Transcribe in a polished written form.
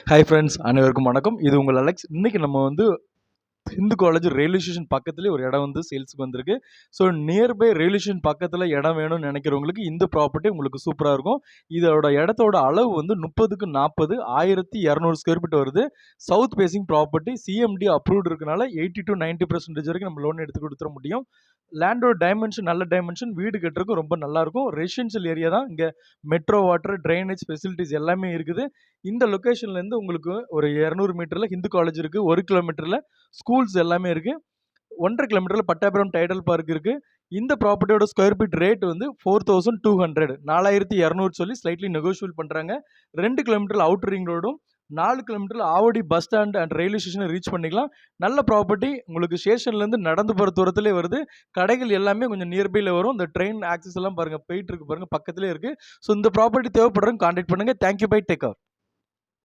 Hi friends, அனைவருக்கும் வணக்கம். இது உங்கள் அலெக்ஸ். இன்னைக்கு நம்ம ஹிந்து காலேஜ் ரயில்வே ஸ்டேஷன் பக்கத்துலேயே ஒரு இடம் சேல்ஸுக்கு வந்திருக்கு. ஸோ நியர்பை ரயில்வே ஸ்டேஷன் பக்கத்தில் இடம் வேணும்னு நினைக்கிறவங்களுக்கு இந்த ப்ராப்பர்ட்டி உங்களுக்கு சூப்பராக இருக்கும். இதோட இடத்தோட அளவு 30க்கு 40 1200 ஸ்கொயர் ஃபீட் வருது. South facing property, CMD approved இருக்கனால 80 to 90% வரைக்கும் நம்ம லோன் எடுத்து கொடுத்துட முடியும். லேண்டோட டைமென்ஷன் நல்ல டைமென்ஷன், வீடு கட்டுறதுக்கு ரொம்ப நல்லாயிருக்கும். ரெசிடென்ஷியல் ஏரியா தான். இங்கே மெட்ரோ வாட்டர், ட்ரைனேஜ் ஃபெசிலிட்டிஸ் எல்லாமே இருக்குது. இந்த லொக்கேஷன்லேருந்து உங்களுக்கு ஒரு 200 மீட்டரில் ஹிந்து காலேஜ் இருக்குது. 1 கிலோமீட்டரில் ஸ்கூல்ஸ் எல்லாமே இருக்குது. 1.5 கிலோமீட்டரில் பட்டாபுரம் டைடல் பார்க் இருக்குது. இந்த ப்ராப்பர்ட்டியோட ஸ்கொயர் ஃபீட் ரேட் 4200, 4200 சொல்லி ஸ்லைட்லி நெகோஷியபிள் பண்ணுறாங்க. 2 கிலோமீட்டரில் அவுட்டர் ரிங் ரோடும், 4 கிலோமீட்டரில் Avadi bus stand and railway ஸ்டேஷனை ரீச் பண்ணிக்கலாம். நல்ல ப்ராப்பர்ட்டி, உங்களுக்கு ஸ்டேஷன்லேருந்து நடந்து போகிற தூரத்திலே வருது. கடைகள் எல்லாமே கொஞ்சம் நியர்பையில் வரும். இந்த ட்ரெயின் ஆக்சஸ் எல்லாம் பாருங்கள், போயிட்டு இருக்கு பாருங்கள், பக்கத்துலேயே இருக்குது. ஸோ இந்த ப்ராப்பர்ட்டி தேவைப்படுறவங்க கான்டாக்ட் பண்ணுங்கள். Thank you, bye, take care.